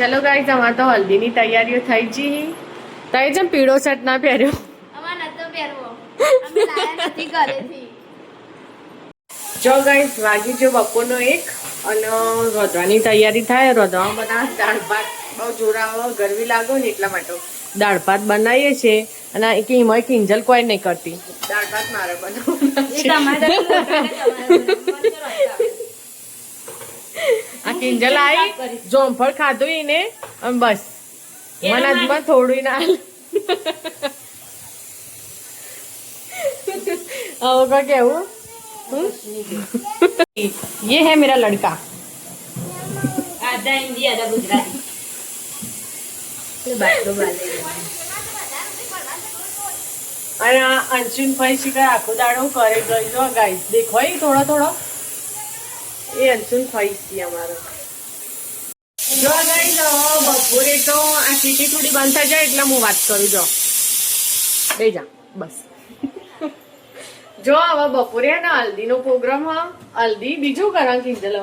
चलो गाइस हमारे तो हल्दी ની તૈયારીઓ થઈ ગઈ તો એ જેમ પીળો શર્ટ ના પહેર્યો અમાર નતો પહેરવો અમે લાયા નથી ઘરેથી જો ગાઈસ વાગી જો બપોરનો 1 અને રોધવાની તૈયારી થાય રોધવા બના દાળ ભાત બહુ જોરાવો ગરમી લાગો ને એટલા માટે દાળ ભાત બનાવીએ છે અને કે એમાં કિંજલ કોઈ નહીં કરતી દાળ ભાત મારે બનાવવાના આ કિંજલ આવી જોમફળ ખાધું એને અને બસ મનાજમાં થોડું ના होगा क्या वो ये है मेरा लड़का आधा हिंदी आधा गुजराती અને અંશુન ભાઈ શીખાય આખો દાડો કરે ગઈ જો ગાઈસ દેખો એ થોડો થોડો એ અંશુન ભાઈ છે અમારો જો ગાઈસ બપોરે તો આ સીટી થોડી બંધ થઈ જાય એટલે હું વાત કરું જો બે જા બસ જો હવે બપોરે ને હલ્દી નો પ્રોગ્રામ હલ્દી બીજું કરા કિંજલ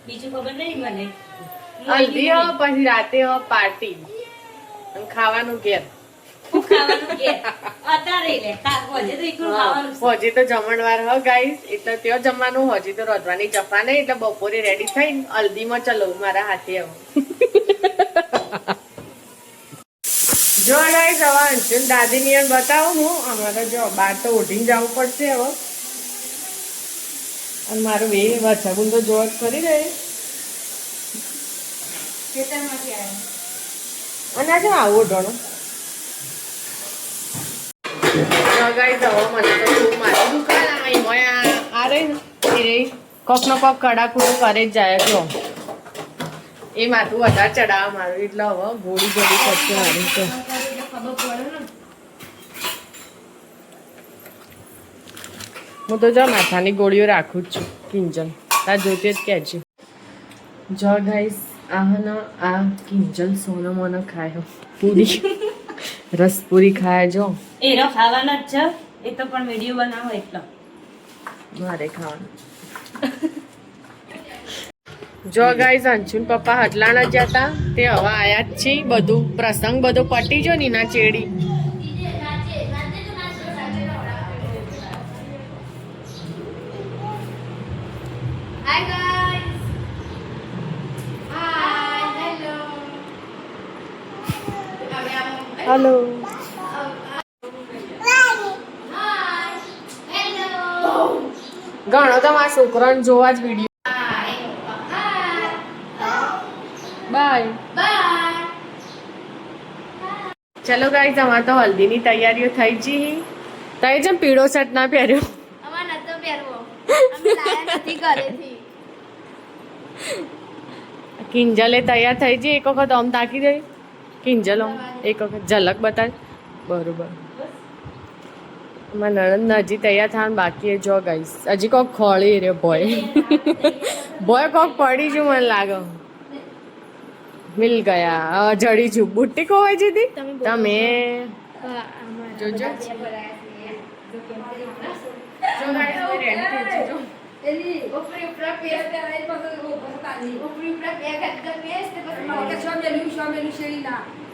બીજું ખબર નહીં મને હલ્દી પછી રાતે પાર્ટી ખાવાનું ઘેર હજી તો જમણવાર હ ગાઈસ એટલે ત્યાં જમવાનું હજી તો રોધવાની જપા નહીં એટલે બપોરે રેડી થઈને હલ્દીમાં ચલો મારા હાથે આવો જો ગાઈસ હવે અંશુન દાદી ની બતાવું હું અમારે જો બાર તો ઉઠીને જવું પડશે હવે અને મારું બે વરસાદ તો જોર કરી રહે અને આજે આવો ઢોણો ગાઈસ હવે મને તો શું મારી દુકાન આ રહી ને એ રહી કોક નો કોક કડાકુડું કરે જ જાય જો એ માથું વધારે ચડાવવા મારું એટલે હવે ગોળી ગોળી કરશે મારી તો હું તો જો માથાની ગોળીઓ રાખું જ છું કિંજલ તાર જોતી જ કહેજે જો ગાઈસ આ કિંજલ સોનો મોનો ખાયો પૂરી રસપુરી ખાય જો એનો ખાવાના જ છે એ તો પણ વિડિયો બનાવો એટલો મારે ખાવાનું જો ગાઈસ અંશુન પપ્પા હટલાણા જ હતા તે હવે આયા જ છે બધું પ્રસંગ બધો પટી જો નીના ચેડી hi guys hi hello hello ઘણો તો મારા છોકરાને જોવા જ વિડીયો બાય ચલો ગાઈસ અમારે તો હલ્દીની તૈયારીઓ થઈ ગઈ તો એ જેમ પીળો શર્ટ ના પહેર્યો અમાર નતો પહેરવો અમે લાયા નથી ઘરેથી કિંજલે તૈયાર થઈ ગઈ એક વખત આમ તાકી દઈ કિંજલ એક વખત ઝલક બતાડ બરોબર મારા નણંદ હજી તૈયાર થવાનું બાકી એ જો ગાઈસ હજી કોક ખોળી રહ્યો ભોય કોક પડી છું મને લાગે મિલ ગયા જડી છું બુટ્ટી ખોવાઈ જીધી તમે જોજો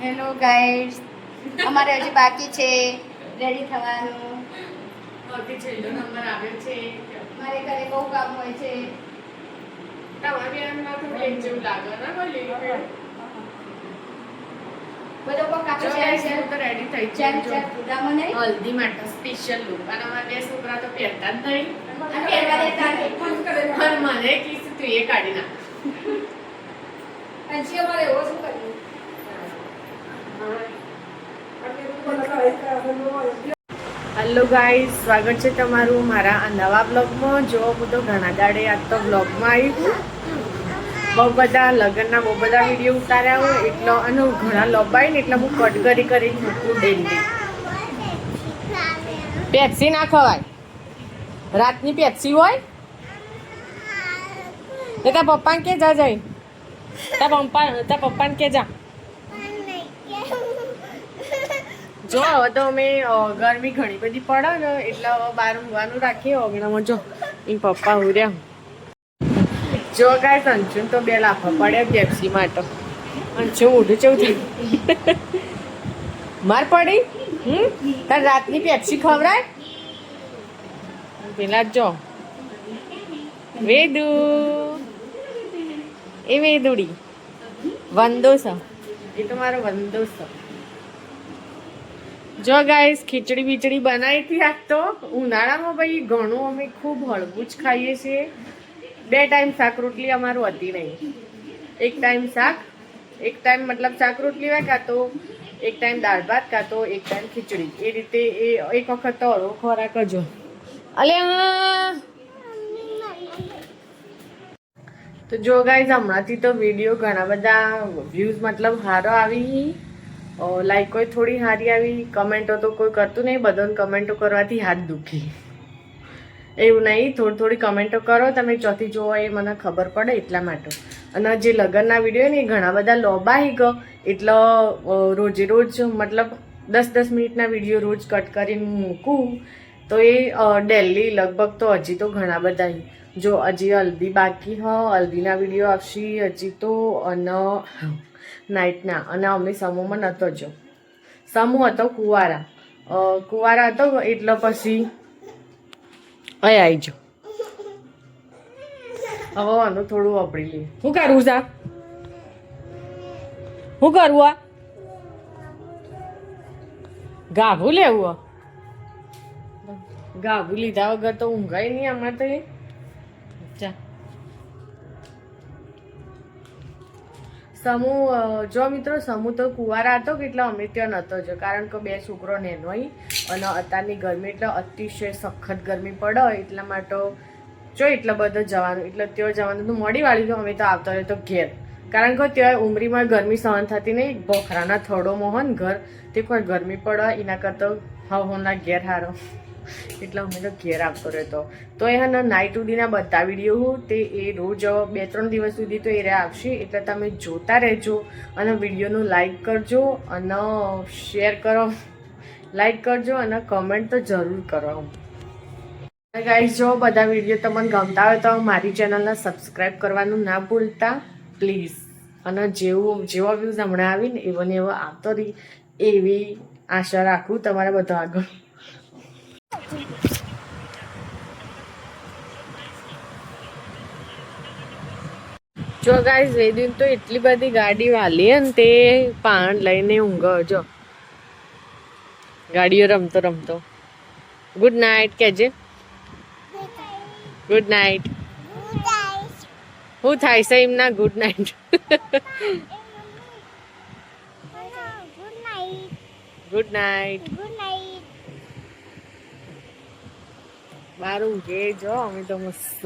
હેલો ગાઈસ અમારે હજી બાકી છે રેડી થવાનું છેલ્લો નંબર આવ્યો છે મારે ઘરે બહુ કામ હોય છે તમારી એમ ના થોડું એક જેવું લાગે ના કોઈ લેવી બધો કોક કાપો છે તો રેડી થઈ ચાર છે ચાર ફૂડામાં નહીં હલ્દી માટે સ્પેશિયલ લુક અને અમારા બે છોકરા તો પહેરતા જ નહીં આ પહેરવા દેતા નહીં પણ મને કીધું તું એ કાઢી નાખ પછી અમારે એવો શું કર્યું હેલો ગાઈસ સ્વાગત છે તમારું મારા આ નવા બ્લોગમાં જો હું તો ઘણા દાડે આજ તો બ્લોગમાં આવી બહુ બધા લગ્નના બહુ બધા વિડીયો ઉતાર્યા હોય એટલો અને ઘણા લોબાઈ ને એટલે હું કટ કરી મૂકું ડેલી પેપ્સી ના ખવાય રાતની પેપ્સી હોય તો તાર પપ્પાને કે જા જઈ તાર પપ્પાને કે જા જો હવે તો અમે ગરમી ઘણી બધી પડે ને એટલે હવે બહાર ઊંઘવાનું રાખીએ ઓગણામાં જો એ પપ્પા ઉર્યા જો કાંઈ સંચુન તો બે લાફા પડ્યા પેપ્સી માટે અંશુ મોઢું ચેવું થયું માર પડી તાર રાતની પેપ્સી ખવડાય પેલા જો વેદુ એ વેદુડી વંદો છે એ તો મારો વંદો છે જો ગાઈસ ખીચડી બીચડી બનાવી હતી આજ તો ઉનાળામાં ભાઈ ઘણું અમે ખૂબ હળવું જ ખાઈએ છીએ 2 ટાઈમ શાક રોટલી અમારું હતી નહીં એક ટાઈમ શાક એક ટાઈમ મતલબ શાક રોટલી હોય કાં તો એક ટાઈમ દાળ ભાત કાં તો એક ટાઈમ ખીચડી એ રીતે એ એક વખત તો હળવો ખોરાક જ અલ્યા તો જો ગાઈઝ હમણાંથી તો વિડીયો ઘણા બધા વ્યૂઝ મતલબ સારો આવી લાઈકો થોડી સારી આવી કમેન્ટો તો કોઈ કરતું નહીં બધાને કમેન્ટો કરવાથી હાથ દુખી એવું નહીં થોડી કમેન્ટો કરો તમે ચોથી જોવો એ મને ખબર પડે એટલા માટે અને જે લગ્નના વિડીયો ને એ ઘણા બધા લોબાઈ ગયો એટલે રોજે રોજ મતલબ 10-10 મિનિટના વિડીયો રોજ કટ કરીને મૂકું તો એ ડેલી લગભગ તો હજી તો ઘણા બધા જો હજી હલ્દી બાકી હલ્દીના વિડીયો આવશે હજી તો અને નાઇટના અને અમે સમૂહમાં નહોતો જો સમૂહ હતો કુંવારા હતો એટલે પછી અહીં આવી જો હવે આનું થોડું વાપરી લઈએ શું કરવું છે શું કરવું આ ગાભું લેવું ગાભું લીધા વગર તો ઊંઘાય નહીં અમારે તો એ ચા સમૂહ જો મિત્રો સમૂહ તો કુંવારા હતો કે એટલે અમે ત્યાં નહોતો જો કારણ કે 2 છોકરો નેનો અને અત્યારની ગરમી એટલે અતિશય સખત ગરમી પડે એટલા માટે જો એટલા બધા જવાનું એટલે ત્યાં જવાનું તો મોડી વાળી ગયો અમે તો આવતા રહે તો ઘેર કારણ કે ત્યાં ઉમરીમાં ગરમી સહન થતી નહીં બોખરાના થડોમાં હોય ને ઘર તે કોઈ ગરમી પડે એના કરતાં હવના ઘેર હારો એટલે અમે તો ઘેર આવતો રહેતો તો એ હા નાઇટ સુધીના બધા વિડીયો તે એ રોજ 2-3 દિવસ સુધી તો એ આવશે એટલે તમે જોતા રહેજો અને વિડીયોનું લાઈક કરજો અને શેર કરો લાઈક કરજો અને કમેન્ટ તો જરૂર કરો ગાઈસ જો બધા વિડીયો તમને ગમતા હોય તો મારી ચેનલને સબસ્ક્રાઈબ કરવાનું ના ભૂલતા પ્લીઝ અને જેવો વ્યૂઝ હમણાં આવીને એવો ને એવો આવતો રહી એવી આશા રાખું તમારા બધા આગળ જો ગાઈસ વેદિન તો એટલી બધી ગાડી વાલી ને તે પાણ લઈને ઊંઘો જો ગાડીઓ રમતો ગુડ નાઇટ કેજે ગુડ નાઇટ શું થાય છે એમના ગુડ નાઇટ ગુડ નાઇટ બાર ઊંઘે જો અમે તો મસ્ત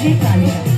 DJ Kalina.